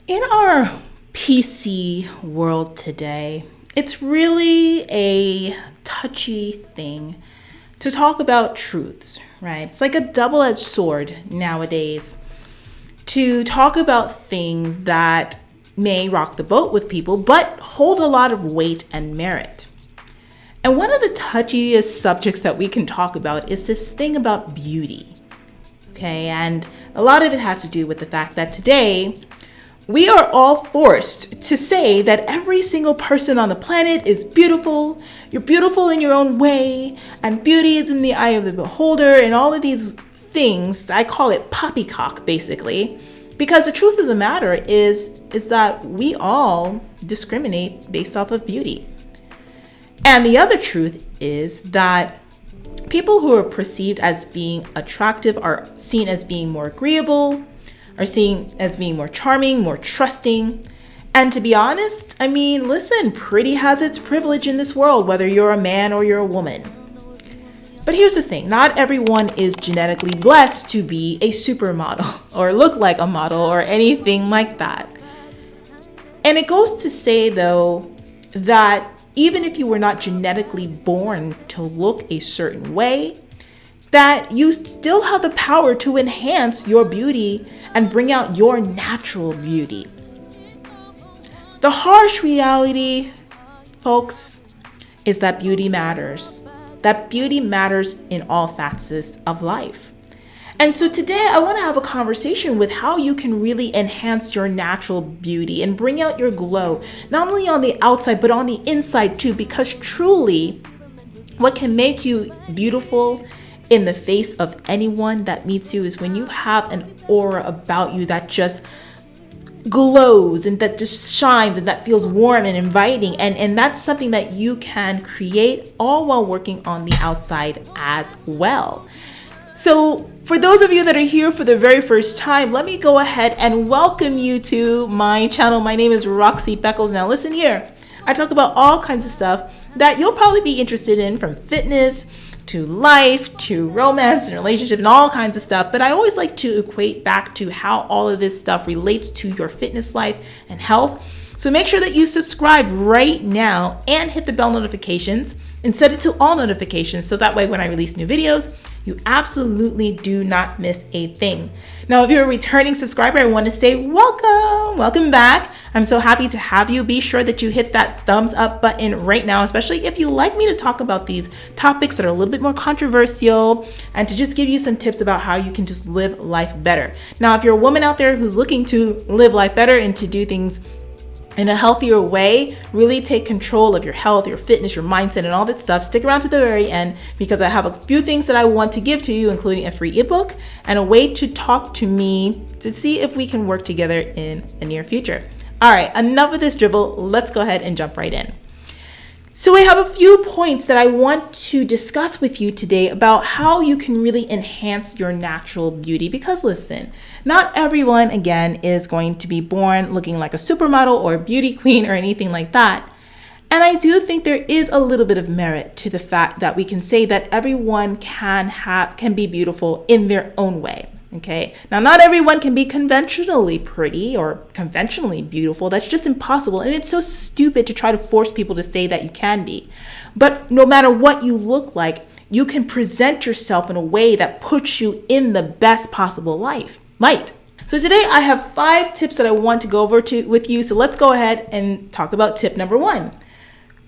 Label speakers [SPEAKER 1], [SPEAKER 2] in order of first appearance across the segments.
[SPEAKER 1] In our PC world today, it's really a touchy thing to talk about truths, right? It's like a double-edged sword nowadays to talk about things that may rock the boat with people, but hold a lot of weight and merit. And one of the touchiest subjects that we can talk about is this thing about beauty, okay? And a lot of it has to do with the fact that today, we are all forced to say that every single person on the planet is beautiful. You're beautiful in your own way, and beauty is in the eye of the beholder, and all of these things. I call it poppycock, basically, because the truth of the matter is that we all discriminate based off of beauty. And the other truth is that people who are perceived as being attractive are seen as being more agreeable, are seen as being more charming, more trusting. And to be honest, listen, pretty has its privilege in this world, whether you're a man or you're a woman. But here's the thing, not everyone is genetically blessed to be a supermodel or look like a model or anything like that. And it goes to say, though, that even if you were not genetically born to look a certain way, that you still have the power to enhance your beauty and bring out your natural beauty. The harsh reality, folks, is that beauty matters. That beauty matters in all facets of life. And so today I want to have a conversation with how you can really enhance your natural beauty and bring out your glow, not only on the outside, but on the inside too, because truly what can make you beautiful in the face of anyone that meets you is when you have an aura about you that just glows and that just shines and that feels warm and inviting. And that's something that you can create all while working on the outside as well. So for those of you that are here for the very first time, let me go ahead and welcome you to my channel. My name is Roxy Beckles. Now listen here, I talk about all kinds of stuff that you'll probably be interested in, from fitness to life, to romance and relationship and all kinds of stuff. But I always like to equate back to how all of this stuff relates to your fitness life and health. So make sure that you subscribe right now and hit the bell notifications and set it to all notifications. So that way when I release new videos, you absolutely do not miss a thing. Now, if you're a returning subscriber, I want to say welcome back. I'm so happy to have you. Be sure that you hit that thumbs up button right now, especially if you like me to talk about these topics that are a little bit more controversial and to just give you some tips about how you can just live life better. Now, if you're a woman out there who's looking to live life better and to do things in a healthier way, really take control of your health, your fitness, your mindset, and all that stuff, stick around to the very end because I have a few things that I want to give to you, including a free ebook and a way to talk to me to see if we can work together in the near future. All right, enough of this dribble. Let's go ahead and jump right in. So I have a few points that I want to discuss with you today about how you can really enhance your natural beauty. Because listen, not everyone, again, is going to be born looking like a supermodel or a beauty queen or anything like that. And I do think there is a little bit of merit to the fact that we can say that everyone can be beautiful in their own way. Okay. Now, not everyone can be conventionally pretty or conventionally beautiful. That's just impossible. And it's so stupid to try to force people to say that you can be. But no matter what you look like, you can present yourself in a way that puts you in the best possible light. So today I have 5 tips that I want to go over with you. So let's go ahead and talk about tip number 1.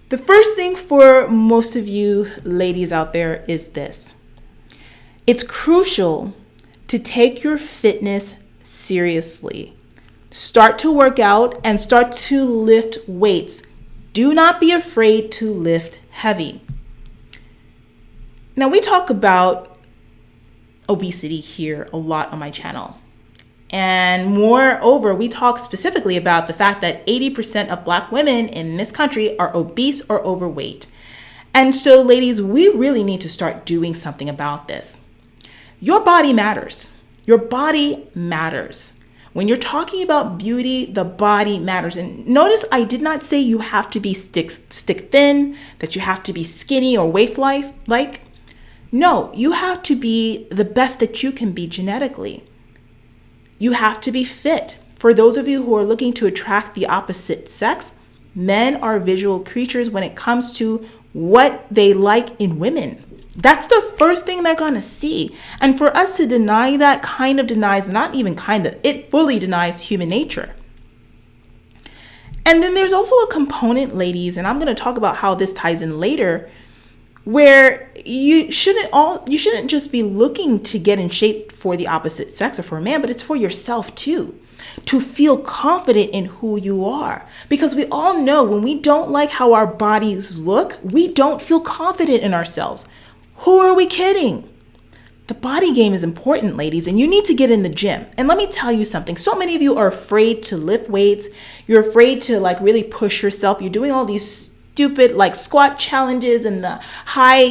[SPEAKER 1] The first thing for most of you ladies out there is this. It's crucial to take your fitness seriously. Start to work out and start to lift weights. Do not be afraid to lift heavy. Now, we talk about obesity here a lot on my channel. And moreover, we talk specifically about the fact that 80% of Black women in this country are obese or overweight. And so, ladies, we really need to start doing something about this. Your body matters. Your body matters. When you're talking about beauty, the body matters. And notice I did not say you have to be stick thin, that you have to be skinny or waif-like. No, you have to be the best that you can be genetically. You have to be fit For those of you who are looking to attract the opposite sex, men are visual creatures when it comes to what they like in women. That's the first thing they're going to see. And for us to deny that kind of denies, not even kind of, it fully denies human nature. And then there's also a component, ladies, and I'm going to talk about how this ties in later, where you shouldn't just be looking to get in shape for the opposite sex or for a man, but it's for yourself too, to feel confident in who you are. Because we all know when we don't like how our bodies look, we don't feel confident in ourselves. Who are we kidding? The body game is important, ladies, and you need to get in the gym. And let me tell you something. So many of you are afraid to lift weights. You're afraid to really push yourself. You're doing all these stupid squat challenges and the high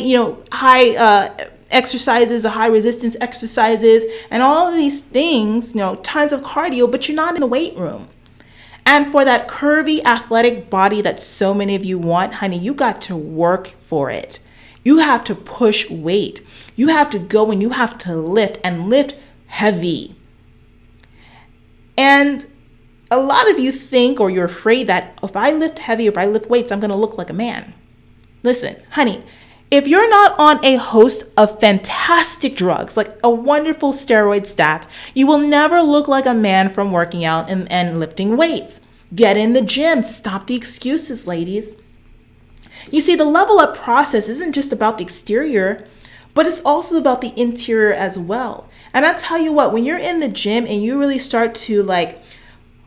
[SPEAKER 1] exercises, the high resistance exercises, and all of these things, tons of cardio, but you're not in the weight room. And for that curvy athletic body that so many of you want, honey, you got to work for it. You have to push weight. You have to go and you have to lift and lift heavy. And a lot of you think, or you're afraid that if I lift heavy, if I lift weights, I'm going to look like a man. Listen, honey, if you're not on a host of fantastic drugs, like a wonderful steroid stack, you will never look like a man from working out and lifting weights. Get in the gym. Stop the excuses, ladies. You see, the level up process isn't just about the exterior, but it's also about the interior as well. And I'll tell you what, when you're in the gym and you really start to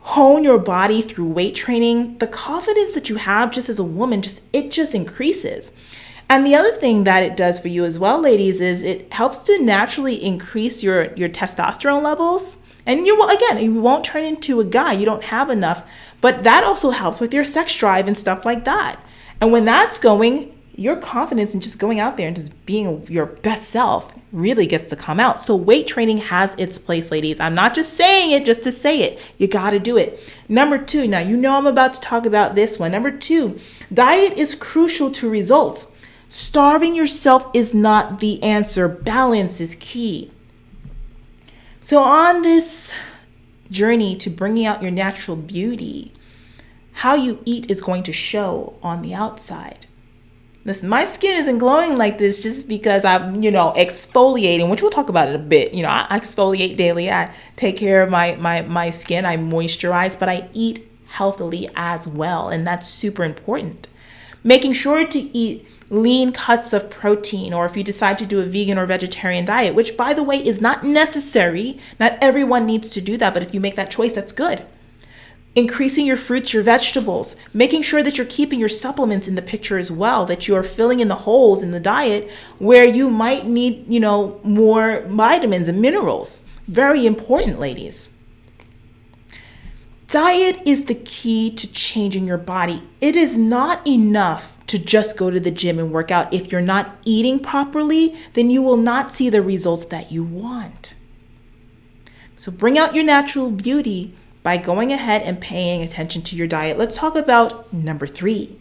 [SPEAKER 1] hone your body through weight training, the confidence that you have just as a woman, it just increases. And the other thing that it does for you as well, ladies, is it helps to naturally increase your testosterone levels. And you won't turn into a guy. You don't have enough. But that also helps with your sex drive and stuff like that. And when that's going, your confidence in just going out there and just being your best self really gets to come out. So weight training has its place, ladies. I'm not just saying it just to say it. You got to do it. Number 2, now you know I'm about to talk about this one. Number 2, diet is crucial to results. Starving yourself is not the answer. Balance is key. So on this journey to bringing out your natural beauty, how you eat is going to show on the outside. Listen, my skin isn't glowing like this just because I'm, exfoliating, which we'll talk about it a bit. I exfoliate daily. I take care of my skin. I moisturize, but I eat healthily as well. And that's super important. Making sure to eat lean cuts of protein, or if you decide to do a vegan or vegetarian diet, which by the way is not necessary. Not everyone needs to do that, but if you make that choice, that's good. Increasing your fruits, your vegetables, making sure that you're keeping your supplements in the picture as well, that you are filling in the holes in the diet where you might need, more vitamins and minerals. Very important, ladies. Diet is the key to changing your body. It is not enough to just go to the gym and work out. If you're not eating properly, then you will not see the results that you want. So bring out your natural beauty by going ahead and paying attention to your diet. Let's talk about number 3.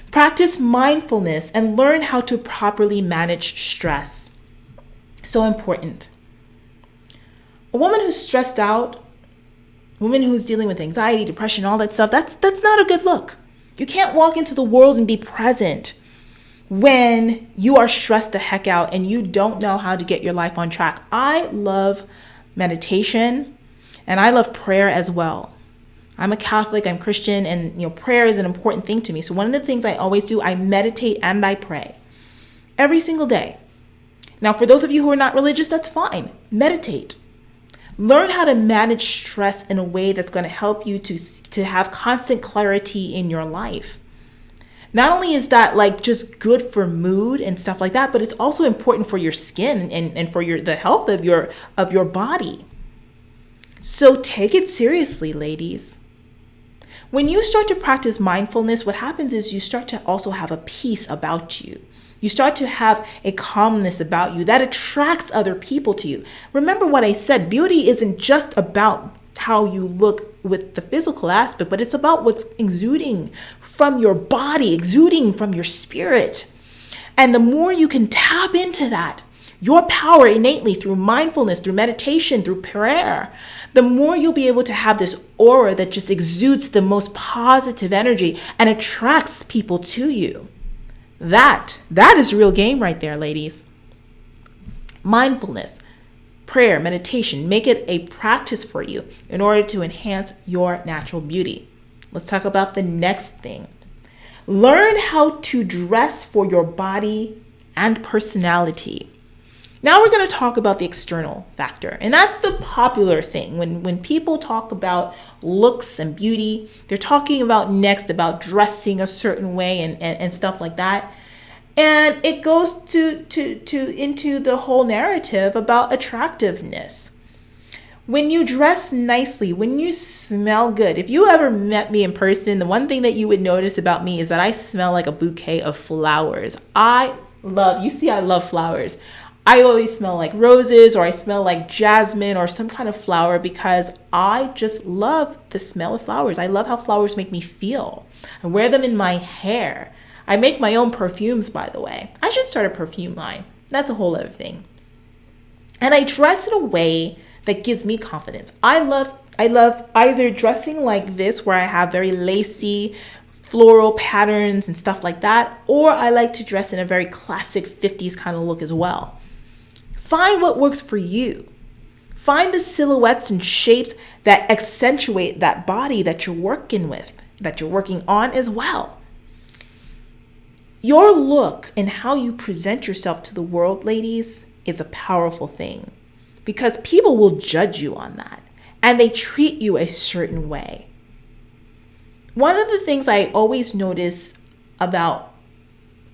[SPEAKER 1] Practice mindfulness and learn how to properly manage stress. So important. A woman who's stressed out, a woman who's dealing with anxiety, depression, all that stuff, that's not a good look. You can't walk into the world and be present when you are stressed the heck out and you don't know how to get your life on track. I love meditation. And I love prayer as well. I'm a Catholic, I'm Christian, and prayer is an important thing to me. So one of the things I always do, I meditate and I pray every single day. Now, for those of you who are not religious, that's fine. Meditate. Learn how to manage stress in a way that's going to help you to have constant clarity in your life. Not only is that just good for mood and stuff like that, but it's also important for your skin and for the health of your body. So take it seriously, ladies. When you start to practice mindfulness, what happens is you start to also have a peace about you. You start to have a calmness about you that attracts other people to you. Remember what I said, beauty isn't just about how you look with the physical aspect, but it's about what's exuding from your body, exuding from your spirit. And the more you can tap into that, your power innately through mindfulness, through meditation, through prayer, the more you'll be able to have this aura that just exudes the most positive energy and attracts people to you. That is real game right there, ladies. Mindfulness, prayer, meditation, make it a practice for you in order to enhance your natural beauty. Let's talk about the next thing. Learn how to dress for your body and personality. Now we're going to talk about the external factor. And that's the popular thing. When people talk about looks and beauty, they're talking about dressing a certain way and stuff like that. And it goes into the whole narrative about attractiveness. When you dress nicely, when you smell good, if you ever met me in person, the one thing that you would notice about me is that I smell like a bouquet of flowers. I love flowers. I always smell like roses, or I smell like jasmine or some kind of flower, because I just love the smell of flowers. I love how flowers make me feel. I wear them in my hair. I make my own perfumes, by the way. I should start a perfume line. That's a whole other thing. And I dress in a way that gives me confidence. I love either dressing like this, where I have very lacy floral patterns and stuff like that, or I like to dress in a very classic 50s kind of look as well. Find what works for you. Find the silhouettes and shapes that accentuate that body that you're working with, that you're working on as well. Your look and how you present yourself to the world, ladies, is a powerful thing, because people will judge you on that and they treat you a certain way. One of the things I always notice about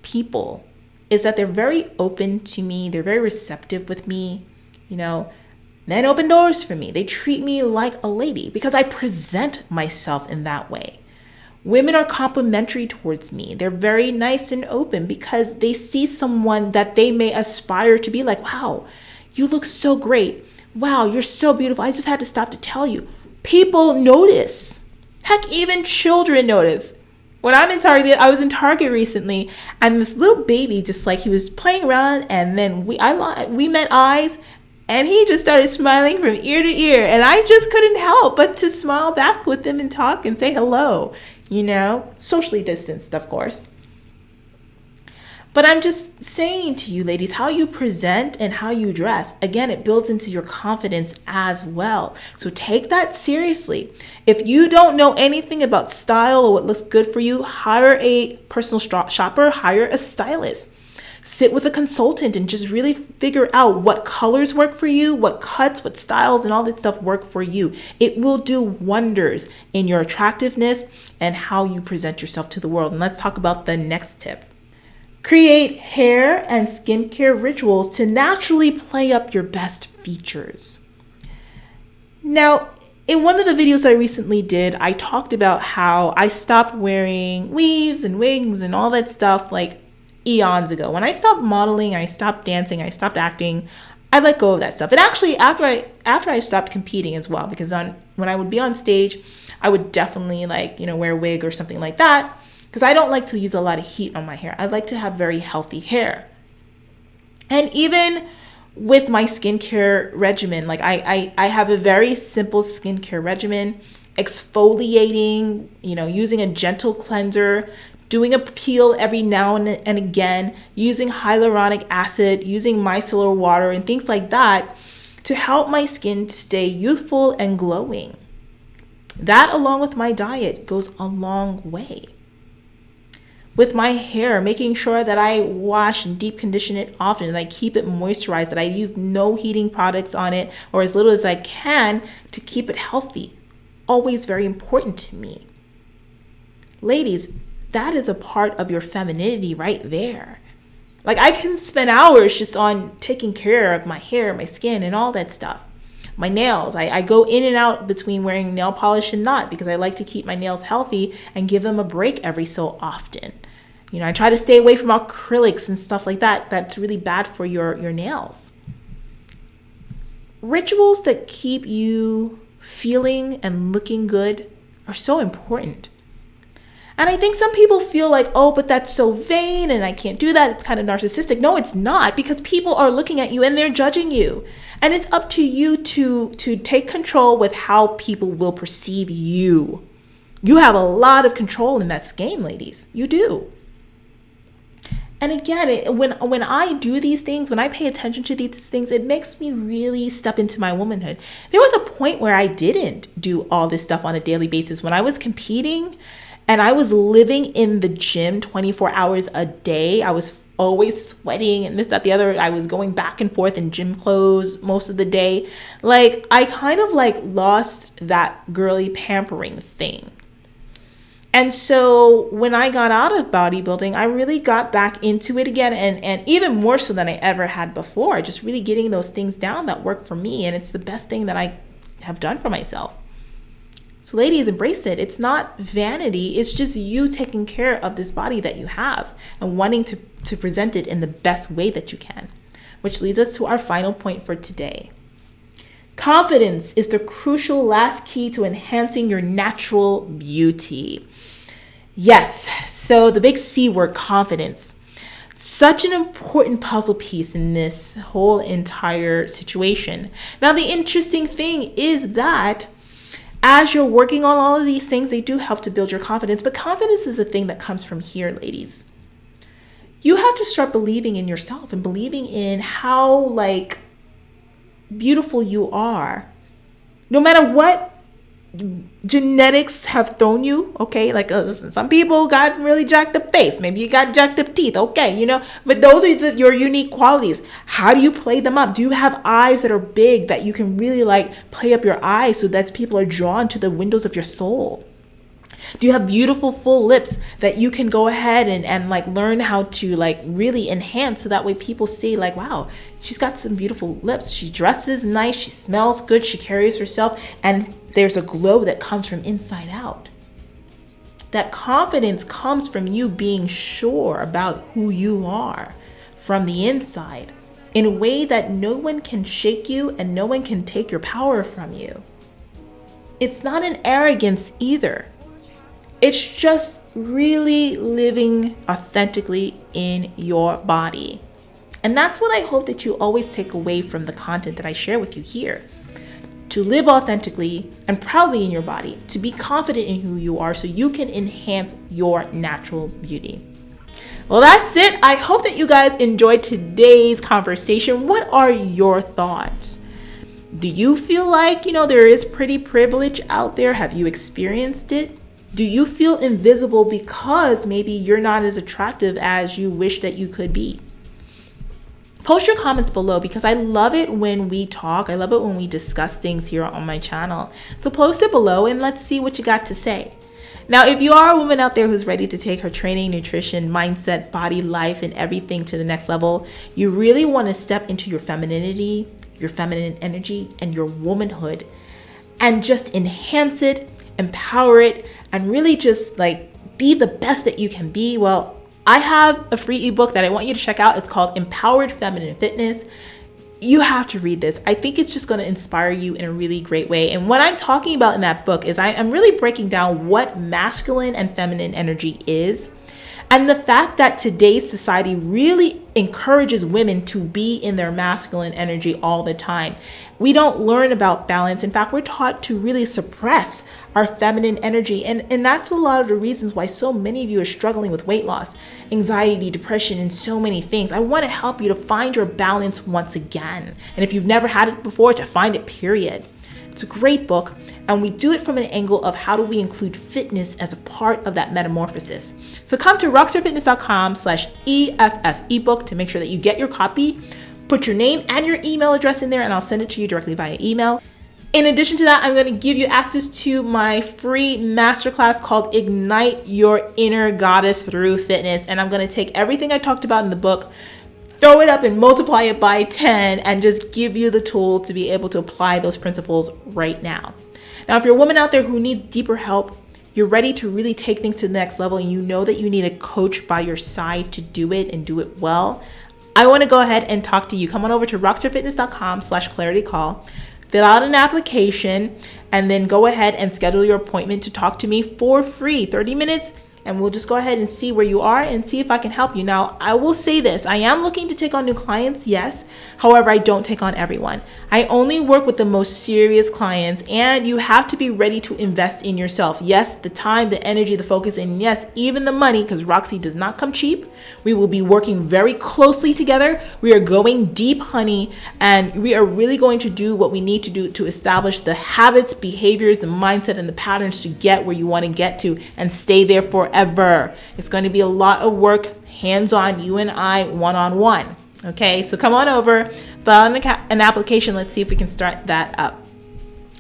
[SPEAKER 1] people is that they're very open to me. They're very receptive with me. Men open doors for me. They treat me like a lady because I present myself in that way. Women are complimentary towards me. They're very nice and open because they see someone that they may aspire to be like. Wow, you look so great. Wow, you're so beautiful. I just had to stop to tell you. People notice. Heck, even children notice. When I'm in Target, I was in Target recently, and this little baby just he was playing around, and then we met eyes, and he just started smiling from ear to ear, and I just couldn't help but to smile back with him and talk and say hello. Socially distanced, of course. But I'm just saying to you, ladies, how you present and how you dress, again, it builds into your confidence as well. So take that seriously. If you don't know anything about style or what looks good for you, hire a personal shopper, hire a stylist. Sit with a consultant and just really figure out what colors work for you, what cuts, what styles, and all that stuff work for you. It will do wonders in your attractiveness and how you present yourself to the world. And let's talk about the next tip. Create hair and skincare rituals to naturally play up your best features. Now, in one of the videos I recently did, I talked about how I stopped wearing weaves and wigs and all that stuff eons ago. When I stopped modeling, I stopped dancing, I stopped acting, I let go of that stuff. And actually, after I stopped competing as well, because when I would be on stage, I would definitely wear a wig or something like that, because I don't like to use a lot of heat on my hair. I like to have very healthy hair. And even with my skincare regimen, I have a very simple skincare regimen, exfoliating, using a gentle cleanser, doing a peel every now and again, using hyaluronic acid, using micellar water and things like that to help my skin stay youthful and glowing. That, along with my diet, goes a long way. With my hair, making sure that I wash and deep condition it often, and I keep it moisturized, that I use no heating products on it, or as little as I can to keep it healthy. Always very important to me. Ladies, that is a part of your femininity right there. I can spend hours just on taking care of my hair, my skin, and all that stuff. My nails, I go in and out between wearing nail polish and not, because I like to keep my nails healthy and give them a break every so often. I try to stay away from acrylics and stuff like that. That's really bad for your nails. Rituals that keep you feeling and looking good are so important. And I think some people feel like, oh, but that's so vain and I can't do that. It's kind of narcissistic. No, it's not, because people are looking at you and they're judging you. And it's up to you to take control with how people will perceive you. You have a lot of control in that game, ladies. You do. And again, when I do these things, when I pay attention to these things, it makes me really step into my womanhood. There was a point where I didn't do all this stuff on a daily basis. When I was competing and I was living in the gym 24 hours a day, I was always sweating and this, that, the other. I was going back and forth in gym clothes most of the day. Like, I kind of like lost that girly pampering thing. And so when I got out of bodybuilding, I really got back into it again, and even more so than I ever had before, just really getting those things down that work for me. And it's the best thing that I have done for myself. So ladies, embrace it. It's not vanity. It's just you taking care of this body that you have and wanting to present it in the best way that you can, which leads us to our final point for today. Confidence is the crucial last key to enhancing your natural beauty. Yes, so the big C word, confidence. Such an important puzzle piece in this whole entire situation. Now, the interesting thing is that as you're working on all of these things, they do help to build your confidence, but confidence is a thing that comes from here, ladies. You have to start believing in yourself and believing in how, like, beautiful you are, no matter what genetics have thrown you. Okay, like listen, some people got really jacked up face, maybe you got jacked up teeth, okay, you know, but those are your unique qualities. How do you play them up? Do you have eyes that are big that you can really like play up your eyes so that people are drawn to the windows of your soul? Do you have beautiful full lips that you can go ahead and like learn how to like really enhance, so that way people see like, wow, she's got some beautiful lips, she dresses nice, she smells good, she carries herself, and there's a glow that comes from inside out. That confidence comes from you being sure about who you are from the inside in a way that no one can shake you and no one can take your power from you. It's not an arrogance either. It's just really living authentically in your body. And that's what I hope that you always take away from the content that I share with you here. To live authentically and proudly in your body, to be confident in who you are so you can enhance your natural beauty. Well, that's it. I hope that you guys enjoyed today's conversation. What are your thoughts? Do you feel like, there is pretty privilege out there? Have you experienced it? Do you feel invisible because maybe you're not as attractive as you wish that you could be? Post your comments below, because I love it when we talk. I love it when we discuss things here on my channel. So post it below and let's see what you got to say. Now, if you are a woman out there who's ready to take her training, nutrition, mindset, body, life, and everything to the next level, you really want to step into your femininity, your feminine energy, and your womanhood, and just enhance it, empower it, and really just like be the best that you can be. Well, I have a free ebook that I want you to check out. It's called Empowered Feminine Fitness. You have to read this. I think it's just going to inspire you in a really great way. And what I'm talking about in that book is I'm really breaking down what masculine and feminine energy is, and the fact that today's society really encourages women to be in their masculine energy all the time. We don't learn about balance. In fact, we're taught to really suppress our feminine energy. And that's a lot of the reasons why so many of you are struggling with weight loss, anxiety, depression, and so many things. I want to help you to find your balance once again. And if you've never had it before, to find it, period. It's a great book. And we do it from an angle of how do we include fitness as a part of that metamorphosis. So come to rockstarfitness.com/EFF ebook to make sure that you get your copy. Put your name and your email address in there and I'll send it to you directly via email. In addition to that, I'm going to give you access to my free masterclass called Ignite Your Inner Goddess Through Fitness. And I'm going to take everything I talked about in the book, throw it up and multiply it by 10 and just give you the tool to be able to apply those principles right now. Now, if you're a woman out there who needs deeper help, you're ready to really take things to the next level, and you know that you need a coach by your side to do it and do it well, I want to go ahead and talk to you. Come on over to rockstarfitness.com/claritycall, fill out an application, and then go ahead and schedule your appointment to talk to me for free. 30 minutes. and we'll just go ahead and see where you are and see if I can help you. Now, I will say this, I am looking to take on new clients, yes. However, I don't take on everyone. I only work with the most serious clients, and you have to be ready to invest in yourself. Yes, the time, the energy, the focus, and yes, even the money, because Roxy does not come cheap. We will be working very closely together. We are going deep, honey, and we are really going to do what we need to do to establish the habits, behaviors, the mindset, and the patterns to get where you want to get to and stay there forever. It's going to be a lot of work, hands-on, you and I, one-on-one. Okay, so come on over, fill out an application. Let's see if we can start that up.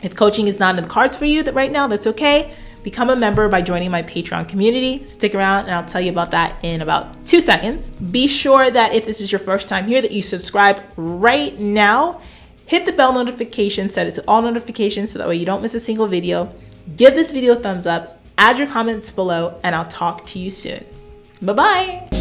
[SPEAKER 1] If coaching is not in the cards for you right now, that's okay. Become a member by joining my Patreon community. Stick around and I'll tell you about that in about 2 seconds. Be sure that if this is your first time here, that you subscribe right now. Hit the bell notification, set it to all notifications so that way you don't miss a single video. Give this video a thumbs up, add your comments below, and I'll talk to you soon. Bye-bye.